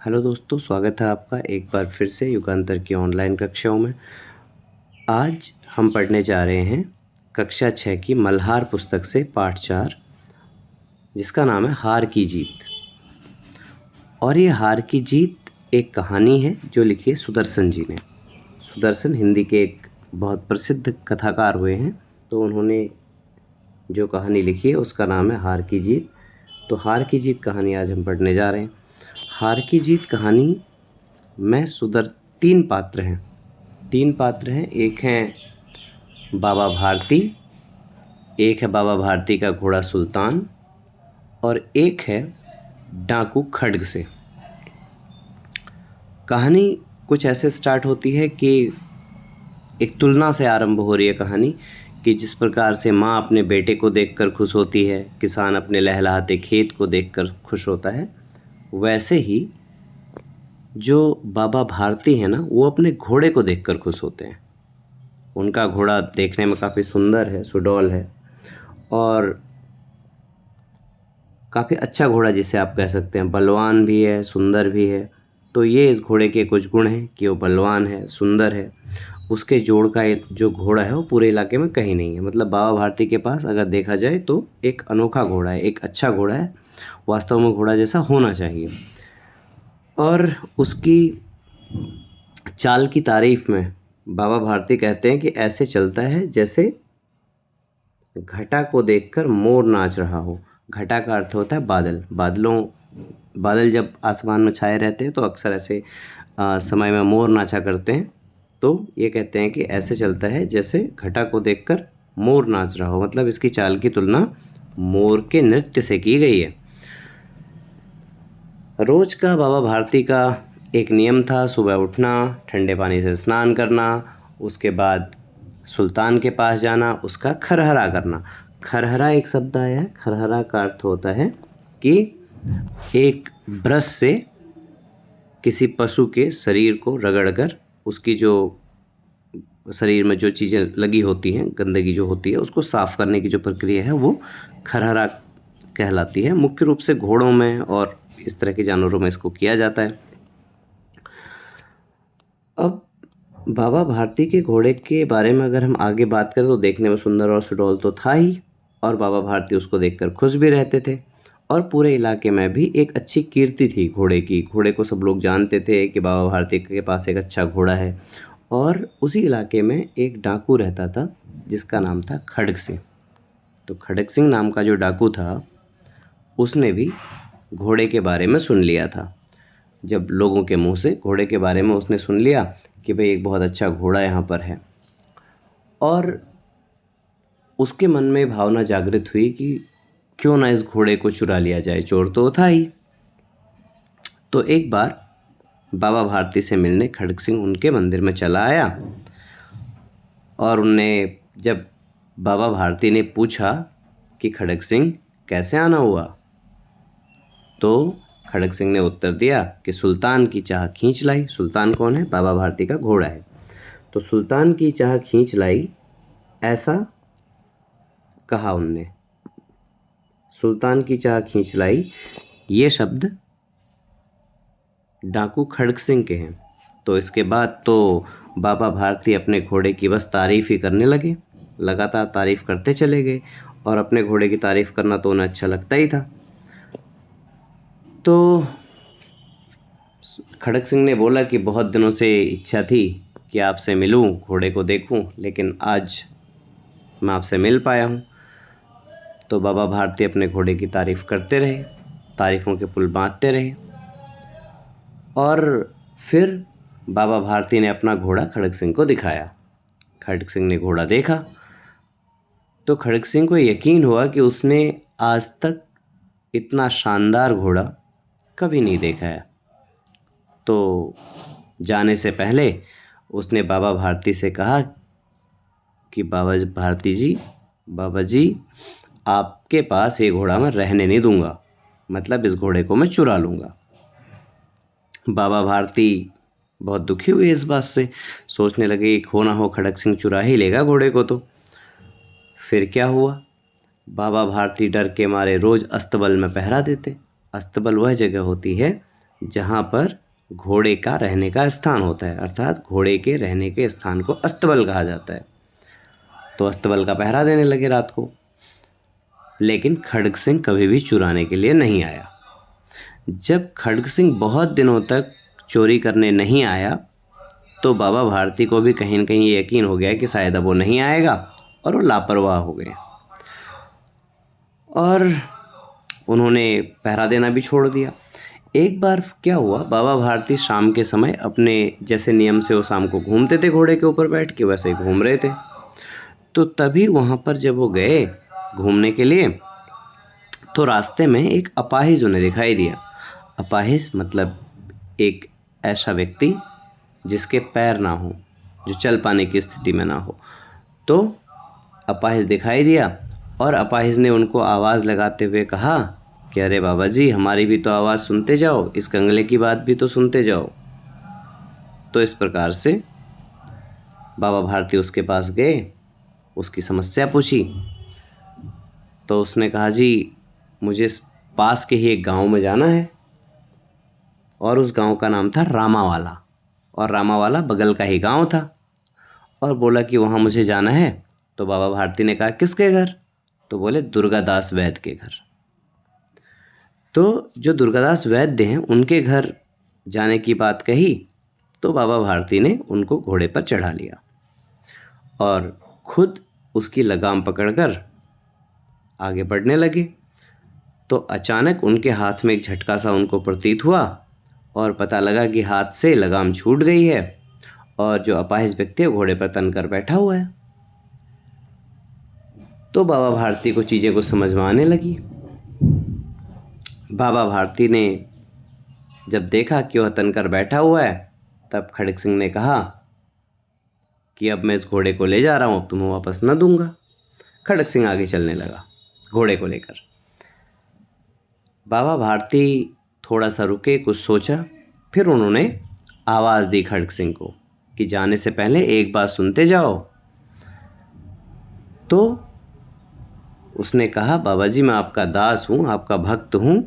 Hello दोस्तों, स्वागत है आपका एक बार फिर से युगांतर की ऑनलाइन कक्षाओं में। आज हम पढ़ने जा रहे हैं कक्षा 6 की मल्हार पुस्तक से पाठ 4, जिसका नाम है हार की जीत। और ये हार की जीत एक कहानी है जो लिखी है सुदर्शन जी ने। सुदर्शन हिंदी के एक बहुत प्रसिद्ध कथाकार हुए हैं, तो उन्होंने जो कहानी लिखी है उसका नाम है हार की जीत। तो हार की जीत कहानी आज हम पढ़ने जा रहे हैं। हार की जीत कहानी में तीन पात्र हैं। एक हैं बाबा भारती, एक है बाबा भारती का घोड़ा सुल्तान, और एक है डाकू खड्ग से। कहानी कुछ ऐसे स्टार्ट होती है कि एक तुलना से आरंभ हो रही है कहानी, कि जिस प्रकार से माँ अपने बेटे को देखकर खुश होती है, किसान अपने लहलहाते खेत को देखकर खुश होता है, वैसे ही जो बाबा भारती हैं ना, वो अपने घोड़े को देखकर खुश होते हैं। उनका घोड़ा देखने में काफ़ी सुंदर है, सुडौल है, और काफ़ी अच्छा घोड़ा जिसे आप कह सकते हैं, बलवान भी है, सुंदर भी है। तो ये इस घोड़े के कुछ गुण हैं कि वो बलवान है, सुंदर है। उसके जोड़ का ये जो घोड़ा है वो पूरे इलाके में कहीं नहीं है। मतलब बाबा भारती के पास अगर देखा जाए तो एक अनोखा घोड़ा है, एक अच्छा घोड़ा है, वास्तव में घोड़ा जैसा होना चाहिए। और उसकी चाल की तारीफ में बाबा भारती कहते हैं कि ऐसे चलता है जैसे घटा को देखकर मोर नाच रहा हो। घटा का अर्थ होता है बादल। बादल जब आसमान में छाए रहते हैं तो अक्सर ऐसे समय में मोर नाचा करते हैं। तो ये कहते हैं कि ऐसे चलता है जैसे घटा को देखकर मोर नाच रहा हो। मतलब इसकी चाल की तुलना मोर के नृत्य से की गई है। रोज का बाबा भारती का एक नियम था, सुबह उठना, ठंडे पानी से स्नान करना, उसके बाद सुल्तान के पास जाना, उसका खरहरा करना। खरहरा एक शब्द आया है। खरहरा का अर्थ होता है कि एक ब्रश से किसी पशु के शरीर को रगड़कर उसकी जो शरीर में जो चीज़ें लगी होती हैं, गंदगी जो होती है, उसको साफ़ करने की जो प्रक्रिया है वो खरहरा कहलाती है। मुख्य रूप से घोड़ों में और इस तरह के जानवरों में इसको किया जाता है। अब बाबा भारती के घोड़े के बारे में अगर हम आगे बात करें तो देखने में सुंदर और सुडौल तो था ही, और बाबा भारती उसको देखकर खुश भी रहते थे। और पूरे इलाके में भी एक अच्छी कीर्ति थी घोड़े की। घोड़े को सब लोग जानते थे कि बाबा भारती के पास एक अच्छा घोड़ा है। और उसी इलाके में एक डाकू रहता था जिसका नाम था खड्ग सिंह। तो खड्ग सिंह नाम का जो डाकू था, उसने भी घोड़े के बारे में सुन लिया था। जब लोगों के मुंह से घोड़े के बारे में उसने सुन लिया कि भाई एक बहुत अच्छा घोड़ा यहाँ पर है, और उसके मन में भावना जागृत हुई कि क्यों ना इस घोड़े को चुरा लिया जाए, चोर तो था ही। तो एक बार बाबा भारती से मिलने खड्ग सिंह उनके मंदिर में चला आया, और उनने जब बाबा भारती ने पूछा कि खड्ग सिंह कैसे आना हुआ, तो खड्ग सिंह ने उत्तर दिया कि सुल्तान की चाह खींच लाई। सुल्तान कौन है? बाबा भारती का घोड़ा है। तो सुल्तान की चाह खींच लाई, ऐसा कहा उनने। सुल्तान की चाह खींच लाई, ये शब्द डाकू खड्ग सिंह के हैं। तो इसके बाद तो बाबा भारती अपने घोड़े की बस तारीफ़ ही करने लगे, लगातार तारीफ़ करते चले गए, और अपने घोड़े की तारीफ़ करना तो उन्हें अच्छा लगता ही था। तो खड्ग सिंह ने बोला कि बहुत दिनों से इच्छा थी कि आपसे मिलूं, घोड़े को देखूं, लेकिन आज मैं आपसे मिल पाया हूं। तो बाबा भारती अपने घोड़े की तारीफ़ करते रहे, तारीफ़ों के पुल बांधते रहे, और फिर बाबा भारती ने अपना घोड़ा खड्ग सिंह को दिखाया। खड्ग सिंह ने घोड़ा देखा तो खड्ग सिंह को यकीन हुआ कि उसने आज तक इतना शानदार घोड़ा कभी नहीं देखा है। तो जाने से पहले उसने बाबा भारती से कहा कि बाबा जी, आपके पास ये घोड़ा मैं रहने नहीं दूंगा, मतलब इस घोड़े को मैं चुरा लूँगा। बाबा भारती बहुत दुखी हुए इस बात से, सोचने लगे कि हो ना हो खड्ग सिंह चुरा ही लेगा घोड़े को। तो फिर क्या हुआ, बाबा भारती डर के मारे रोज़ अस्तबल में पहरा देते। अस्तबल वह जगह होती है जहाँ पर घोड़े का रहने का स्थान होता है, अर्थात घोड़े के रहने के स्थान को अस्तबल कहा जाता है। तो अस्तबल का पहरा देने लगे रात को, लेकिन खड़ग सिंह कभी भी चुराने के लिए नहीं आया। जब खड़ग सिंह बहुत दिनों तक चोरी करने नहीं आया तो बाबा भारती को भी कहीं न कहीं ये यकीन हो गया कि शायद अब वो नहीं आएगा, और वो लापरवाह हो गए और उन्होंने पहरा देना भी छोड़ दिया। एक बार क्या हुआ, बाबा भारती शाम के समय अपने जैसे नियम से वो शाम को घूमते थे घोड़े के ऊपर बैठ के, वैसे ही घूम रहे थे। तो तभी वहाँ पर जब वो गए घूमने के लिए तो रास्ते में एक अपाहिज उन्हें दिखाई दिया। अपाहिज मतलब एक ऐसा व्यक्ति जिसके पैर ना हो, जो चल पाने की स्थिति में ना हो। तो अपाहिज दिखाई दिया और अपाहिज ने उनको आवाज़ लगाते हुए कहा कि अरे बाबा जी, हमारी भी तो आवाज़ सुनते जाओ, इस कंगले की बात भी तो सुनते जाओ। तो इस प्रकार से बाबा भारती उसके पास गए, उसकी समस्या पूछी। तो उसने कहा जी, मुझे पास के ही एक गांव में जाना है, और उस गांव का नाम था रामावाला, और रामावाला बगल का ही गांव था। और बोला कि वहाँ मुझे जाना है। तो बाबा भारती ने कहा किसके घर? तो बोले दुर्गादास वैद्य के घर। तो जो दुर्गादास वैद्य हैं उनके घर जाने की बात कही तो बाबा भारती ने उनको घोड़े पर चढ़ा लिया और खुद उसकी लगाम पकड़कर आगे बढ़ने लगे। तो अचानक उनके हाथ में एक झटका सा उनको प्रतीत हुआ और पता लगा कि हाथ से लगाम छूट गई है और जो अपाहिज व्यक्ति है घोड़े पर तनकर बैठा हुआ है। तो बाबा भारती को चीज़ें कुछ समझ में आने लगी। बाबा भारती ने जब देखा कि वह तनकर बैठा हुआ है, तब खड़ग सिंह ने कहा कि अब मैं इस घोड़े को ले जा रहा हूँ, अब तुम्हें वापस न दूंगा। खड़ग सिंह आगे चलने लगा घोड़े को लेकर। बाबा भारती थोड़ा सा रुके, कुछ सोचा, फिर उन्होंने आवाज़ दी खड़ग सिंह को कि जाने से पहले एक बात सुनते जाओ। तो उसने कहा, बाबा जी, मैं आपका दास हूँ, आपका भक्त हूँ,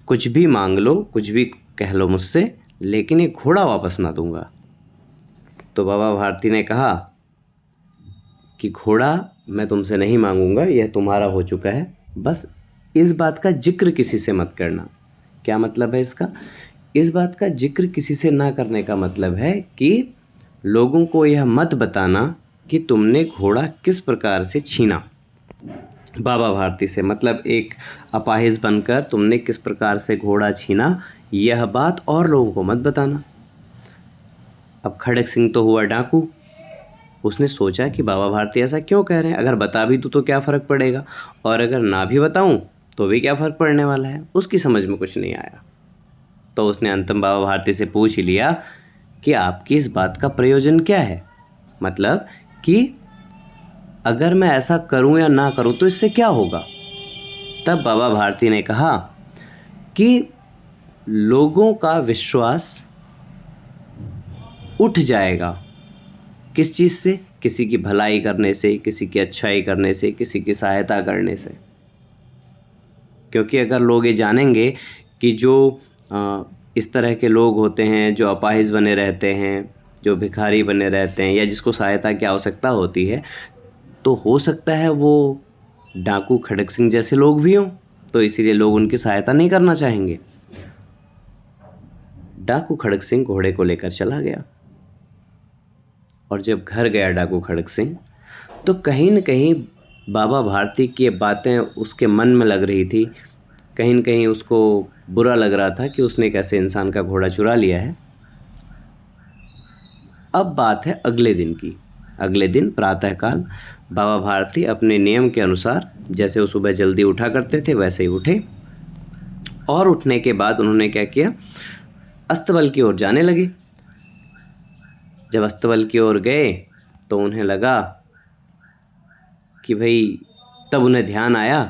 कुछ भी मांग लो, कुछ भी कह लो मुझसे, लेकिन ये घोड़ा वापस ना दूंगा। तो बाबा भारती ने कहा कि घोड़ा मैं तुमसे नहीं मांगूंगा, यह तुम्हारा हो चुका है, बस इस बात का जिक्र किसी से मत करना। क्या मतलब है इसका? इस बात का जिक्र किसी से ना करने का मतलब है कि लोगों को यह मत बताना कि तुमने घोड़ा किस प्रकार से छीना बाबा भारती से, मतलब एक अपाहिज बनकर तुमने किस प्रकार से घोड़ा छीना, यह बात और लोगों को मत बताना। अब खड़ग सिंह तो हुआ डाकू, उसने सोचा कि बाबा भारती ऐसा क्यों कह रहे हैं, अगर बता भी दूँ तो क्या फ़र्क पड़ेगा, और अगर ना भी बताऊँ तो भी क्या फ़र्क पड़ने वाला है। उसकी समझ में कुछ नहीं आया। तो उसने अंतम बाबा भारती से पूछ ही लिया कि आपकी इस बात का प्रयोजन क्या है, मतलब कि अगर मैं ऐसा करूं या ना करूं तो इससे क्या होगा। तब बाबा भारती ने कहा कि लोगों का विश्वास उठ जाएगा। किस चीज़ से? किसी की भलाई करने से, किसी की अच्छाई करने से, किसी की सहायता करने से। क्योंकि अगर लोग ये जानेंगे कि जो इस तरह के लोग होते हैं जो अपाहिज बने रहते हैं, जो भिखारी बने रहते हैं, या जिसको सहायता की आवश्यकता होती है, तो हो सकता है वो डाकू खड़ग सिंह जैसे लोग भी हों, तो इसीलिए लोग उनकी सहायता नहीं करना चाहेंगे। डाकू खड़ग सिंह घोड़े को लेकर चला गया, और जब घर गया डाकू खड़ग सिंह तो कहीं न कहीं बाबा भारती की बातें उसके मन में लग रही थी, कहीं न कहीं उसको बुरा लग रहा था कि उसने एक ऐसे इंसान का घोड़ा चुरा लिया है। अब बात है अगले दिन की। अगले दिन प्रातःकाल बाबा भारती अपने नियम के अनुसार, जैसे वो सुबह जल्दी उठा करते थे वैसे ही उठे, और उठने के बाद उन्होंने क्या किया, अस्तबल की ओर जाने लगे। जब अस्तबल की ओर गए तो उन्हें लगा कि भाई, तब उन्हें ध्यान आया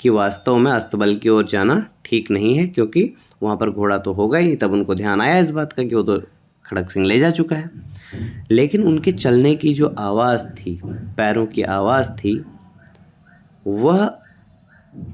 कि वास्तव में अस्तबल की ओर जाना ठीक नहीं है, क्योंकि वहाँ पर घोड़ा तो होगा ही। तब उनको ध्यान आया इस बात का कि वो तो खड़ग सिंह ले जा चुका है। लेकिन उनके चलने की जो आवाज़ थी, पैरों की आवाज़ थी, वह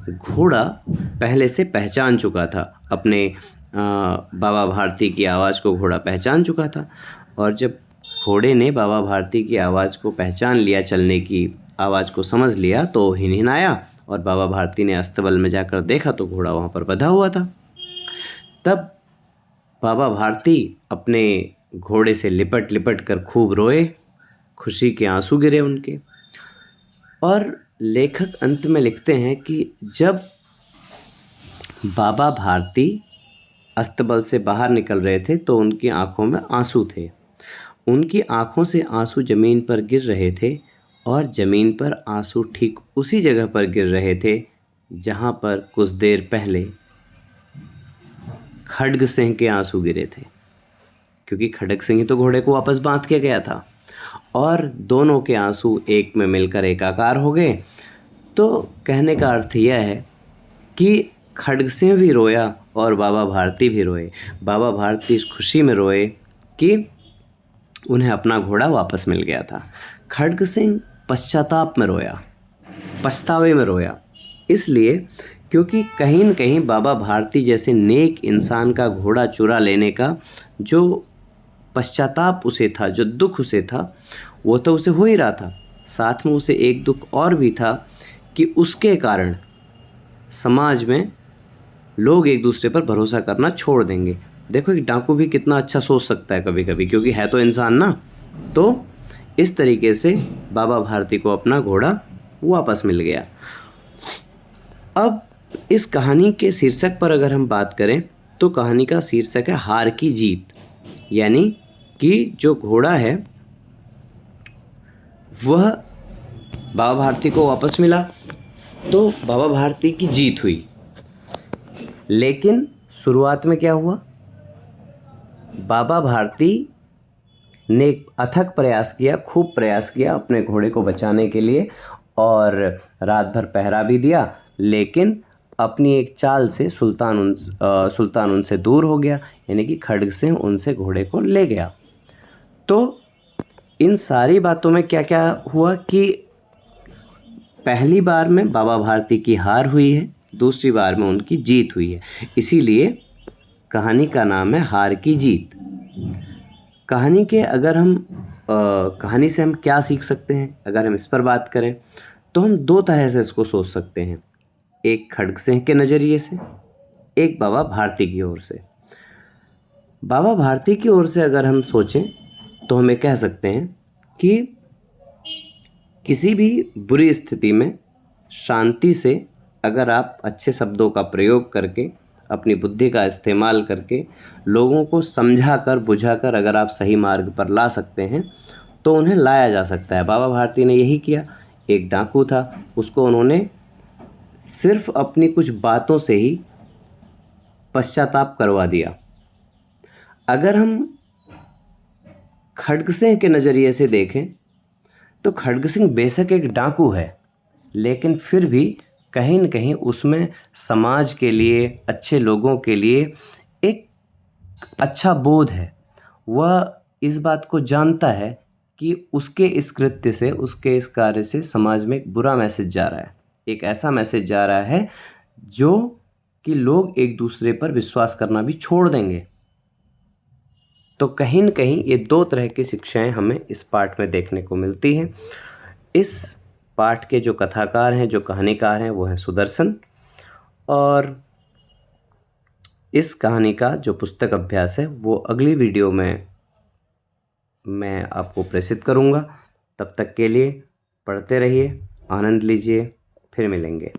घोड़ा पहले से पहचान चुका था अपने बाबा भारती की आवाज़ को। घोड़ा पहचान चुका था, और जब घोड़े ने बाबा भारती की आवाज़ को पहचान लिया, चलने की आवाज़ को समझ लिया, तो हिनहिनाया, और बाबा भारती ने अस्तबल में जाकर देखा तो घोड़ा वहाँ पर बंधा हुआ था। तब बाबा भारती अपने घोड़े से लिपट लिपट कर खूब रोए, खुशी के आंसू गिरे उनके। और लेखक अंत में लिखते हैं कि जब बाबा भारती अस्तबल से बाहर निकल रहे थे तो उनकी आंखों में आंसू थे। उनकी आंखों से आंसू ज़मीन पर गिर रहे थे, और ज़मीन पर आंसू ठीक उसी जगह पर गिर रहे थे जहाँ पर कुछ देर पहले खड्ग सिंह के आंसू गिरे थे, क्योंकि खड्ग सिंह तो घोड़े को वापस बांध के गया था, और दोनों के आंसू एक में मिलकर एकाकार हो गए। तो कहने का अर्थ यह है कि खड्ग सिंह भी रोया और बाबा भारती भी रोए। बाबा भारती इस खुशी में रोए कि उन्हें अपना घोड़ा वापस मिल गया था। खड्ग सिंह पश्चाताप में रोया, पछतावे में रोया, इसलिए क्योंकि कहीं न कहीं बाबा भारती जैसे नेक इंसान का घोड़ा चुरा लेने का जो पश्चाताप उसे था, जो दुख उसे था, वो तो उसे हो ही रहा था। साथ में उसे एक दुख और भी था कि उसके कारण समाज में लोग एक दूसरे पर भरोसा करना छोड़ देंगे। देखो, एक डाकू भी कितना अच्छा सोच सकता है कभी कभी, क्योंकि है तो इंसान ना। तो इस तरीके से बाबा भारती को अपना घोड़ा वापस मिल गया। अब इस कहानी के शीर्षक पर अगर हम बात करें तो कहानी का शीर्षक है हार की जीत, यानी कि जो घोड़ा है वह बाबा भारती को वापस मिला तो बाबा भारती की जीत हुई। लेकिन शुरुआत में क्या हुआ, बाबा भारती ने अथक प्रयास किया, खूब प्रयास किया अपने घोड़े को बचाने के लिए, और रात भर पहरा भी दिया, लेकिन अपनी एक चाल से सुल्तान उनसे दूर हो गया, यानी कि खड्ग सिंह उनसे घोड़े को ले गया। तो इन सारी बातों में क्या क्या हुआ कि पहली बार में बाबा भारती की हार हुई है, दूसरी बार में उनकी जीत हुई है, इसीलिए कहानी का नाम है हार की जीत। कहानी के अगर हम कहानी से हम क्या सीख सकते हैं, अगर हम इस पर बात करें तो हम दो तरह से इसको सोच सकते हैं, एक खड्ग सिंह के नज़रिए से, एक बाबा भारती की ओर से। बाबा भारती की ओर से अगर हम सोचें तो हमें कह सकते हैं कि किसी भी बुरी स्थिति में शांति से अगर आप अच्छे शब्दों का प्रयोग करके, अपनी बुद्धि का इस्तेमाल करके लोगों को समझाकर बुझाकर अगर आप सही मार्ग पर ला सकते हैं तो उन्हें लाया जा सकता है। बाबा भारती ने यही किया। एक डाकू था, उसको उन्होंने सिर्फ अपनी कुछ बातों से ही पश्चाताप करवा दिया। अगर हम खड्ग सिंह के नज़रिए से देखें तो खड्ग सिंह बेशक एक डाकू है, लेकिन फिर भी कहीं न कहीं उसमें समाज के लिए, अच्छे लोगों के लिए एक अच्छा बोध है। वह इस बात को जानता है कि उसके इस कृत्य से, उसके इस कार्य से समाज में एक बुरा मैसेज जा रहा है, एक ऐसा मैसेज जा रहा है जो कि लोग एक दूसरे पर विश्वास करना भी छोड़ देंगे। तो कहीं न कहीं ये दो तरह की शिक्षाएं हमें इस पाठ में देखने को मिलती हैं। इस पाठ के जो कथाकार हैं, जो कहानीकार हैं, वो हैं सुदर्शन, और इस कहानी का जो पुस्तक अभ्यास है वो अगली वीडियो में मैं आपको प्रेषित करूँगा। तब तक के लिए पढ़ते रहिए, आनंद लीजिए, फिर मिलेंगे।